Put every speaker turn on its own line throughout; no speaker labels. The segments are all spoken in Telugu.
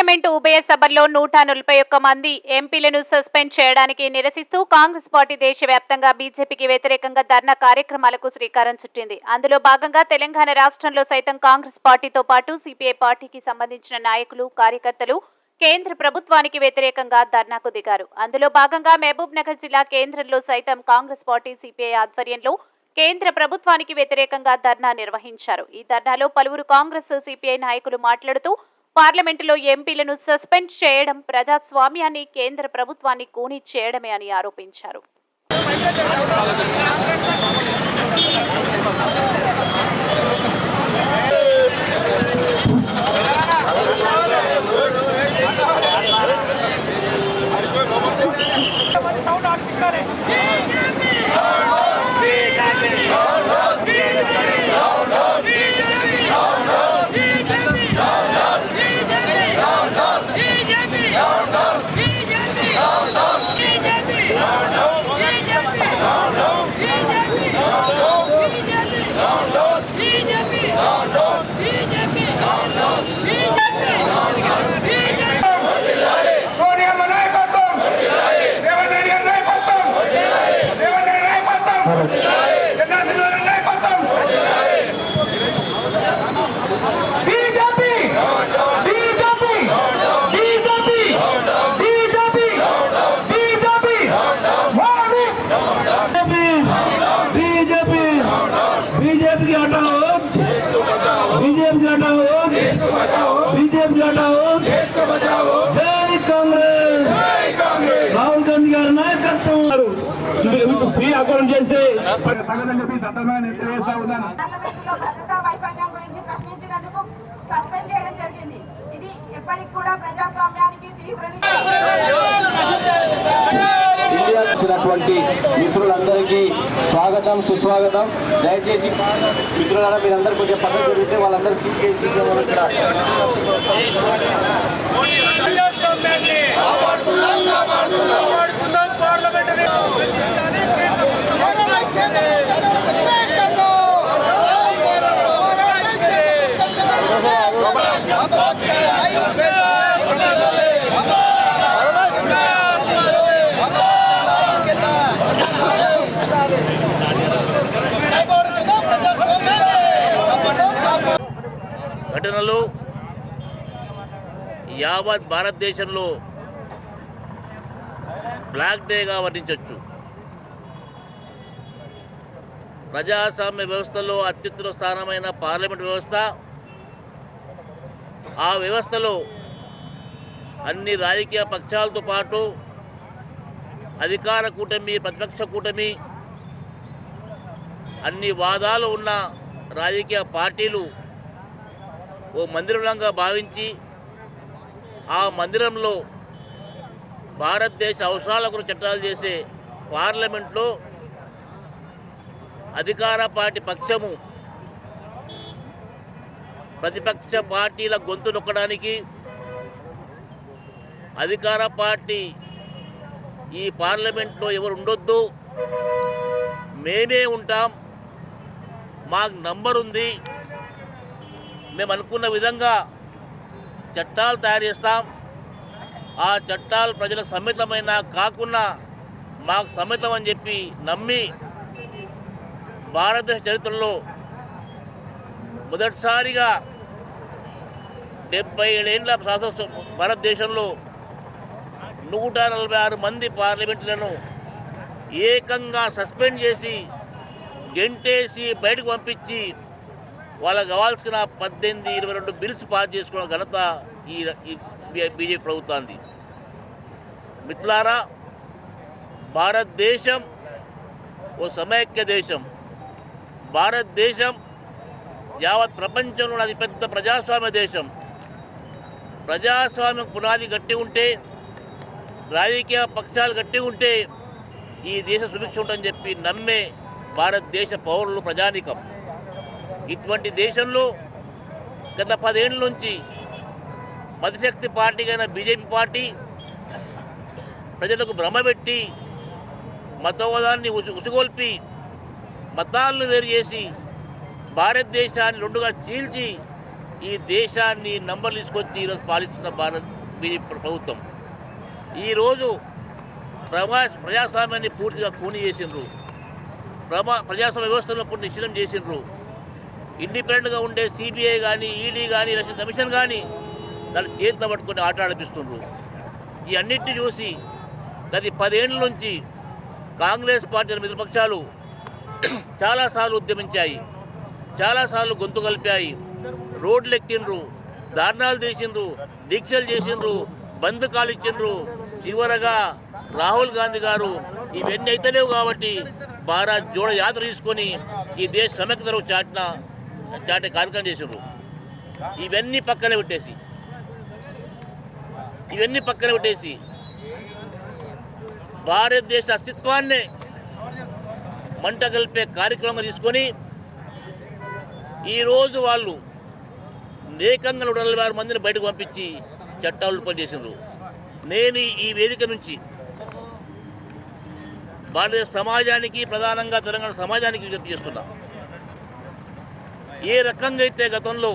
పార్లమెంటు ఉభయ సభల్లో 141 మంది ఎంపీలను సస్పెండ్ చేయడానికి నిరసిస్తూ కాంగ్రెస్ పార్టీ దేశవ్యాప్తంగా బీజేపీకి వ్యతిరేకంగా ధర్నా కార్యక్రమాలకు శ్రీకారం చుట్టింది. అందులో భాగంగా తెలంగాణ రాష్ట్రంలో సైతం కాంగ్రెస్ పార్టీతో పాటు సిపిఐ పార్టీకి సంబంధించిన నాయకులు, కార్యకర్తలు కేంద్ర ప్రభుత్వానికి వ్యతిరేకంగా ధర్నాకు దిగారు. అందులో భాగంగా మహబూబ్ నగర్ జిల్లా కేంద్రంలో సైతం కాంగ్రెస్ పార్టీ సిపిఐ ఆధ్వర్యంలో కేంద్ర ప్రభుత్వానికి వ్యతిరేకంగా ధర్నా నిర్వహించారు. ఈ ధర్నాలో పలువురు కాంగ్రెస్, సిపిఐ నాయకులు మాట్లాడుతూ పార్లమెంటులో ఎంపీలను సస్పెండ్ చేయడం ప్రజాస్వామ్యాన్ని, కేంద్ర ప్రభుత్వాన్ని కూనీ చేయడమే అని ఆరోపించారు.
बीजेपी हटाओ, बीजेपी हटाओ, बीजेपी हटाओ, देश को बचाओ। जय कांग्रेस, राहुल गांधी गाరి నాయకత్వం ఫ్రీ అకౌంట్ చేస్తే తగదని చెప్పి సతమైన తెలియజేస్తా ఉన్నాను.
పార్లమెంటులో భద్రతా వైఫల్యం గురించి ప్రశ్నించినందుకు సస్పెండ్ చేయడం జరిగింది. ఇది ఎప్పటికి కూడా ప్రజాస్వామ్యానికి తీవ్ర
వచ్చినటువంటి మిత్రులందరికీ స్వాగతం, సుస్వాగతం. దయచేసి మిత్రులారా మీరందరూ కొంచెం పక్కన జరిగితే వాళ్ళందరూ
ఘటనలు యావత్ భారతదేశంలో బ్లాక్ డేగా వర్ణించవచ్చు. ప్రజాస్వామ్య వ్యవస్థలో అత్యుత్తమ స్థానమైన పార్లమెంట్ వ్యవస్థ, ఆ వ్యవస్థలో అన్ని రాజకీయ పక్షాలతో పాటు అధికార కూటమి, ప్రతిపక్ష కూటమి, అన్ని వాదాలు ఉన్న రాజకీయ పార్టీలు ఓ మందిరంగా భావించి ఆ మందిరంలో భారతదేశ అవసరాల గురించి చట్టాలు చేసే పార్లమెంట్లో అధికార పార్టీ పక్షము ప్రతిపక్ష పార్టీల గొంతు నొక్కడానికి, అధికార పార్టీ ఈ పార్లమెంట్లో ఎవరు ఉండొద్దు, మేమే ఉంటాం, మాకు నంబర్ ఉంది, మేము అనుకున్న విధంగా చట్టాలు తయారు చేస్తాం, ఆ చట్టాలు ప్రజలకు సమ్మితమైన కాకుండా మాకు సమ్మితం అని చెప్పి నమ్మి భారతదేశ చరిత్రలో మొదటిసారిగా 77 ఏళ్ల భారతదేశంలో 146 మంది పార్లమెంట్లను ఏకంగా సస్పెండ్ చేసి, గెంటేసి బయటకు పంపించి వాళ్ళకు కావాల్సిన 18, 22 బిల్స్ పాస్ చేసుకున్న ఘనత ఈ బీజేపీ ప్రభుత్వానికి. మిత్రులారా, భారతదేశం ఓ సమైక్య దేశం. భారతదేశం యావత్ ప్రపంచంలో అతిపెద్ద ప్రజాస్వామ్య దేశం. ప్రజాస్వామ్యం పునాది గట్టి ఉంటే, రాజకీయ పక్షాలు గట్టి ఉంటే ఈ దేశ సుభిక్ష ఉంటుందని చెప్పి నమ్మే భారతదేశ పౌరులు, ప్రజానీకం. ఇటువంటి దేశంలో గత 10 ఏళ్ళ నుంచి మతశక్తి పార్టీగా బీజేపీ పార్టీ ప్రజలకు భ్రమపెట్టి, మతవాదాన్ని ఉసుగొల్పి, మతాలను వేరు చేసి భారతదేశాన్ని రెండుగా చీల్చి ఈ దేశాన్ని నంబర్లు తీసుకొచ్చి ఈరోజు పాలిస్తున్న భారత్ బీజేపీ ప్రభుత్వం. ఈరోజు ప్రజాస్వామ్యాన్ని పూర్తిగా కూని చేసిండ్రు. ప్రజాస్వామ్య వ్యవస్థలను పూర్తి నిశ్చలం చేసిండ్రు. ఇండిపెండెంట్గా ఉండే సిబిఐ కానీ, ఈడీ కానీ, ఎలక్షన్ కమిషన్ కానీ దాన్ని చేతితో పట్టుకొని ఆట ఆడిపిస్తుండ్రు. ఈ అన్నింటినీ చూసి గత 10 ఏళ్ళ నుంచి కాంగ్రెస్ పార్టీ మిత్రపక్షాలు చాలాసార్లు ఉద్యమించాయి, చాలాసార్లు గొంతు కలిపాయి, రోడ్లు ఎక్కిండ్రు, ధర్నాలు చేసిండ్రు, దీక్షలు చేసిండ్రు, బంద్ కాలు ఇచ్చిండ్రు. చివరగా రాహుల్ గాంధీ గారు ఇవన్నీ అయితేలేవు కాబట్టి భారత్ జోడ యాత్ర తీసుకొని ఈ దేశ సమైక్యతను చాటే కార్యక్రమం చేసిండ్రు. ఇవన్నీ పక్కన పెట్టేసి భారతదేశ అస్తిత్వాన్నే మంట కలిపే కార్యక్రమం తీసుకొని ఈరోజు వాళ్ళు ఏకంగా 146 మందిని బయటకు పంపించి చట్టాలు పనిచేసిండ్రు. నేను ఈ వేదిక నుంచి భారతదేశ సమాజానికి, ప్రధానంగా తెలంగాణ సమాజానికి విజ్ఞప్తి చేస్తున్నా. ఏ రకంగా అయితే గతంలో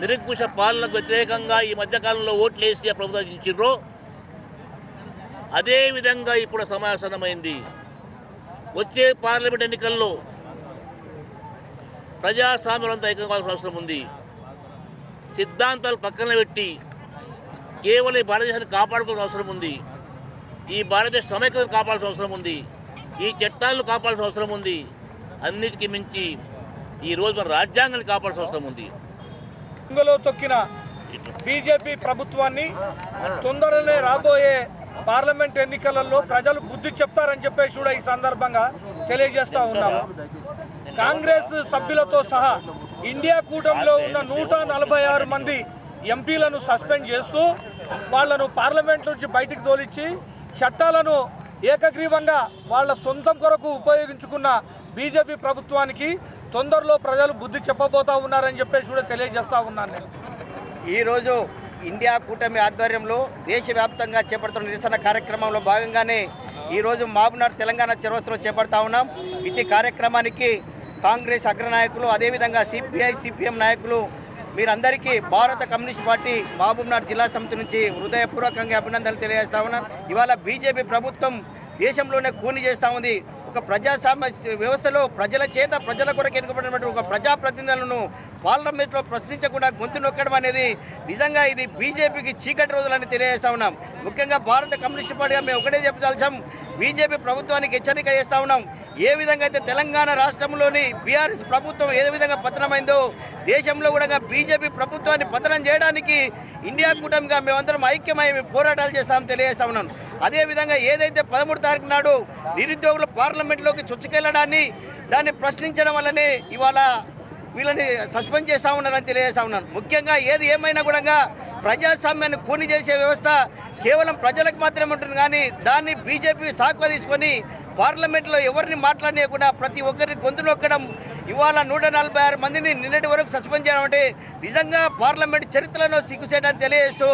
నిరంకుశ పాలనకు వ్యతిరేకంగా ఈ మధ్యకాలంలో ఓట్లు వేసి ఆ ప్రభుత్వం ఇచ్చిండ్రో అదేవిధంగా ఇప్పుడు సమాసన్నమైంది. వచ్చే పార్లమెంట్ ఎన్నికల్లో ప్రజాస్వామ్యంతో ఐక్యం కావాల్సిన అవసరం ఉంది. సిద్ధాంతాలు పక్కన పెట్టి కేవలం ఈ భారతదేశాన్ని కాపాడుకోవాల్సిన అవసరం ఉంది. ఈ భారతదేశ సమైక్యతను కాపాడాల్సిన అవసరం ఉంది. ఈ చట్టాలను కాపాడాల్సిన అవసరం ఉంది. అన్నిటికీ మించి ఈరోజు మన రాజ్యాంగాన్ని కాపాడాల్సిన అవసరం ఉంది.
ఇందులో తొక్కిన బీజేపీ ప్రభుత్వాన్ని తొందరలోనే రాబోయే పార్లమెంట్ ఎన్నికలలో ప్రజలు బుద్ధి చెప్తారని చెప్పేసి కూడా ఈ సందర్భంగా తెలియజేస్తా ఉన్నాము. కాంగ్రెస్ సభ్యులతో సహా ఇండియా కూటమిలో ఉన్న 146 మంది ఎంపీలను సస్పెండ్ చేస్తూ వాళ్లను పార్లమెంట్ నుంచి బయటికి తోలిచ్చి చట్టాలను ఏకగ్రీవంగా వాళ్ళ సొంతం కొరకు ఉపయోగించుకున్న బీజేపీ ప్రభుత్వానికి తొందరలో ప్రజలు బుద్ధి చెప్పబోతా ఉన్నారని చెప్పేసి కూడా తెలియజేస్తా ఉన్నాను. నేను
ఈరోజు ఇండియా కూటమి ఆధ్వర్యంలో దేశవ్యాప్తంగా చేపడుతున్న నిరసన కార్యక్రమంలో భాగంగానే ఈరోజు మహబూబ్నగర్ తెలంగాణ చౌరస్తాలో చేపడతా ఉన్నాం. ఇట్టి కార్యక్రమానికి కాంగ్రెస్ అగ్రనాయకులు, అదేవిధంగా సిపిఐ సిపిఎం నాయకులు మీరందరికీ భారత కమ్యూనిస్ట్ పార్టీ మహబూబ్నగర్ జిల్లా సమితి నుంచి హృదయపూర్వకంగా అభినందనలు తెలియజేస్తా ఉన్నాను. ఇవాళ బీజేపీ ప్రభుత్వం దేశంలోనే కూని చేస్తూ ఉంది. ఒక ప్రజాస్వామ్య వ్యవస్థలో ప్రజల చేత ప్రజల కొరకు ఎన్నుకబడినటువంటి ఒక ప్రజాప్రతినిధులను పార్లమెంట్లో ప్రశ్నించకుండా గొంతు నొక్కడం అనేది నిజంగా ఇది బీజేపీకి చీకటి రోజులని తెలియజేస్తా ఉన్నాం. ముఖ్యంగా భారత కమ్యూనిస్ట్ పార్టీగా మేము ఒకటే చెప్పదలిచాం, బీజేపీ ప్రభుత్వానికి హెచ్చరిక చేస్తూ ఉన్నాం. ఏ విధంగా అయితే తెలంగాణ రాష్ట్రంలోని బీఆర్ఎస్ ప్రభుత్వం ఏ విధంగా పతనమైందో దేశంలో కూడా బీజేపీ ప్రభుత్వాన్ని పతనం చేయడానికి ఇండియా కూటమిగా మేమందరం ఐక్యమై పోరాటాలు చేస్తామని తెలియజేస్తా ఉన్నాం. అదేవిధంగా ఏదైతే 13 తారీఖు నాడు నిరుద్యోగులు పార్లమెంట్లోకి చొచ్చుకెళ్లడాన్ని దాన్ని ప్రశ్నించడం వల్లనే ఇవాళ వీళ్ళని సస్పెండ్ చేస్తూ ఉన్నారని తెలియజేస్తా ఉన్నాను. ముఖ్యంగా ఏది ఏమైనా కూడా ప్రజాస్వామ్యాన్ని కూని చేసే వ్యవస్థ కేవలం ప్రజలకు మాత్రమే ఉంటుంది, కానీ దాన్ని బీజేపీ సాకుగా తీసుకొని పార్లమెంట్లో ఎవరిని మాట్లాడనీయకుండా ప్రతి ఒక్కరిని గొంతు నొక్కడం, ఇవాళ 146 మందిని నిన్నటి వరకు సస్పెండ్ చేయడం అంటే నిజంగా పార్లమెంట్ చరిత్రలో సిగ్గుచేయడానికి తెలియజేస్తూ